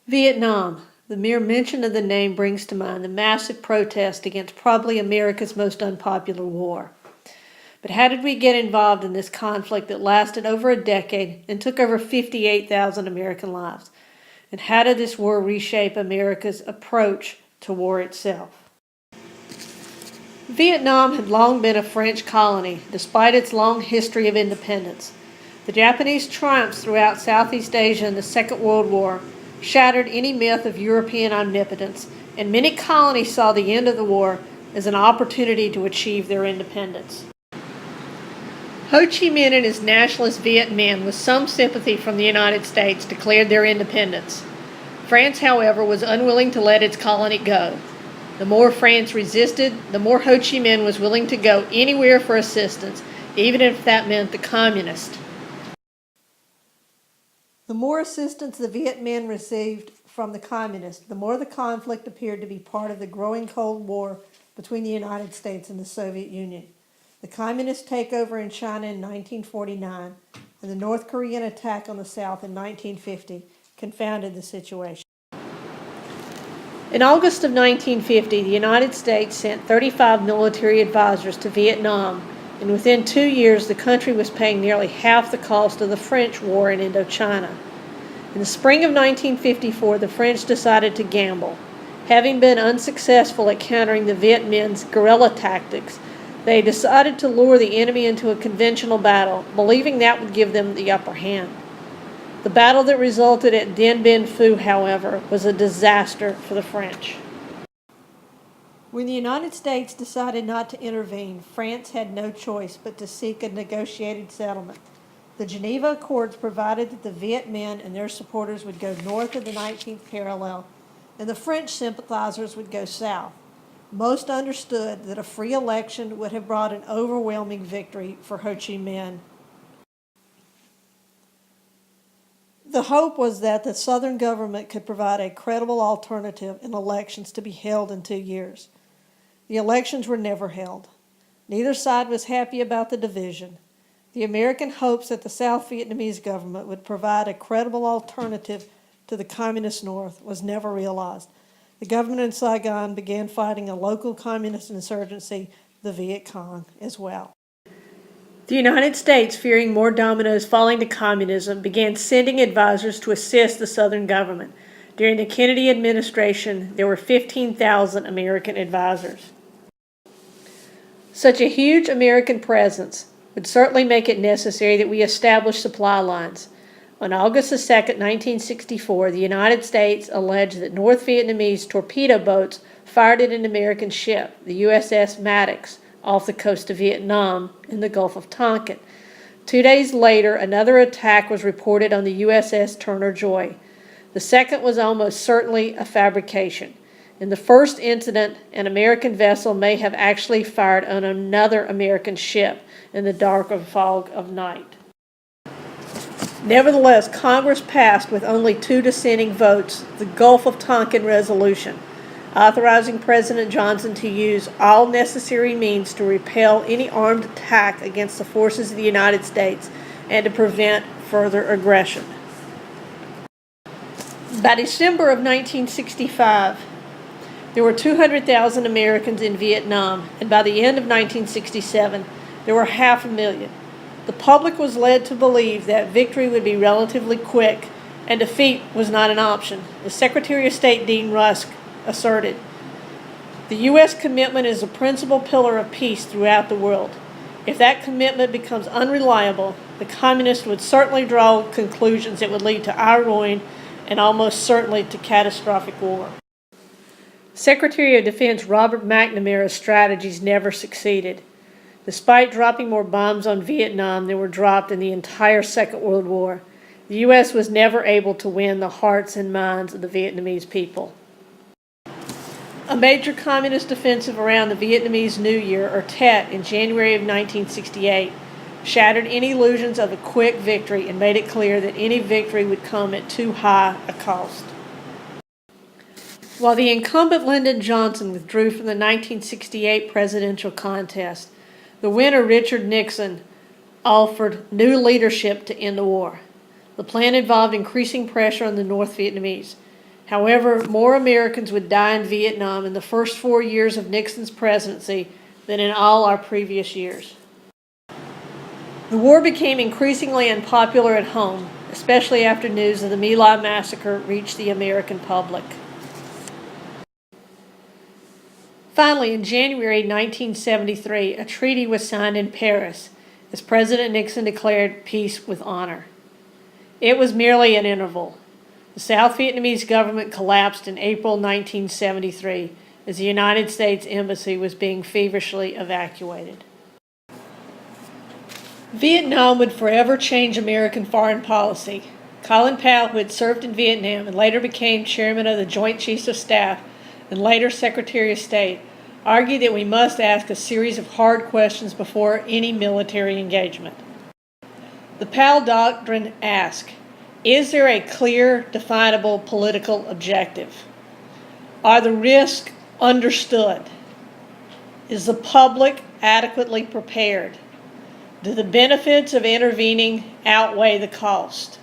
Vietnam. The mere mention of the name brings to mind the massive protest against probably America's most unpopular war. But how did we get involved in this conflict that lasted over a decade and took over 58,000 American lives? And how did this war reshape America's approach to war itself? Vietnam had long been a French colony, despite its long history of independence. The Japanese triumphs throughout Southeast Asia in the Second World War shattered any myth of European omnipotence, and many colonies saw the end of the war as an opportunity to achieve their independence. Ho Chi Minh and his nationalist Viet Minh, with some sympathy from the United States, declared their independence. France, however, was unwilling to let its colony go. The more France resisted, the more Ho Chi Minh was willing to go anywhere for assistance, even if that meant the communists. The more assistance the Viet Minh received from the communists, the more the conflict appeared to be part of the growing Cold War between the United States and the Soviet Union. The communist takeover in China in 1949 and the North Korean attack on the South in 1950 confounded the situation. In August of 1950, the United States sent 35 military advisors to Vietnam, and within 2 years the country was paying nearly half the cost of the French war in Indochina. In the spring of 1954, the French decided to gamble. Having been unsuccessful at countering the Viet Minh's guerrilla tactics, they decided to lure the enemy into a conventional battle, believing that would give them the upper hand. The battle that resulted at Dien Bien Phu, however, was a disaster for the French. When the United States decided not to intervene, France had no choice but to seek a negotiated settlement. The Geneva Accords provided that the Viet Minh and their supporters would go north of the 19th parallel, and the French sympathizers would go south. Most understood that a free election would have brought an overwhelming victory for Ho Chi Minh. The hope was that the Southern government could provide a credible alternative in elections to be held in 2 years. The elections were never held. Neither side was happy about the division. The American hopes that the South Vietnamese government would provide a credible alternative to the Communist North was never realized. The government in Saigon began fighting a local communist insurgency, the Viet Cong, as well. The United States, fearing more dominoes falling to communism, began sending advisors to assist the Southern government. During the Kennedy administration, there were 15,000 American advisors. Such a huge American presence would certainly make it necessary that we establish supply lines. On August 2, 1964, the United States alleged that North Vietnamese torpedo boats fired at an American ship, the USS Maddox, off the coast of Vietnam in the Gulf of Tonkin. 2 days later, another attack was reported on the USS Turner Joy. The second was almost certainly a fabrication. In the first incident, an American vessel may have actually fired on another American ship in the dark and fog of night. Nevertheless, Congress passed with only 2 dissenting votes the Gulf of Tonkin Resolution, authorizing President Johnson to use all necessary means to repel any armed attack against the forces of the United States and to prevent further aggression. By December of 1965, there were 200,000 Americans in Vietnam, and by the end of 1967, there were 500,000. The public was led to believe that victory would be relatively quick and defeat was not an option. As Secretary of State Dean Rusk asserted, the U.S. commitment is a principal pillar of peace throughout the world. If that commitment becomes unreliable, the communists would certainly draw conclusions that would lead to our ruin and almost certainly to catastrophic war. Secretary of Defense Robert McNamara's strategies never succeeded. Despite dropping more bombs on Vietnam than were dropped in the entire Second World War, the U.S. was never able to win the hearts and minds of the Vietnamese people. A major communist offensive around the Vietnamese New Year, or Tet, in January of 1968, shattered any illusions of a quick victory and made it clear that any victory would come at too high a cost. While the incumbent Lyndon Johnson withdrew from the 1968 presidential contest, the winner, Richard Nixon, offered new leadership to end the war. The plan involved increasing pressure on the North Vietnamese. However, more Americans would die in Vietnam in the first 4 years of Nixon's presidency than in all our previous years. The war became increasingly unpopular at home, especially after news of the My Lai massacre reached the American public. Finally, in January 1973, a treaty was signed in Paris as President Nixon declared peace with honor. It was merely an interval. The South Vietnamese government collapsed in April 1973 as the United States Embassy was being feverishly evacuated. Vietnam would forever change American foreign policy. Colin Powell, who had served in Vietnam and later became chairman of the Joint Chiefs of Staff and later Secretary of State, argued that we must ask a series of hard questions before any military engagement. The Powell Doctrine asks, is there a clear, definable political objective? Are the risks understood? Is the public adequately prepared? Do the benefits of intervening outweigh the cost?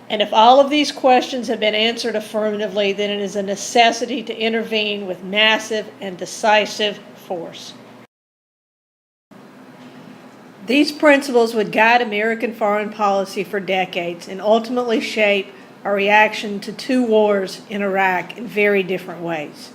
And if all of these questions have been answered affirmatively, then it is a necessity to intervene with massive and decisive force. These principles would guide American foreign policy for decades and ultimately shape our reaction to 2 wars in Iraq in very different ways.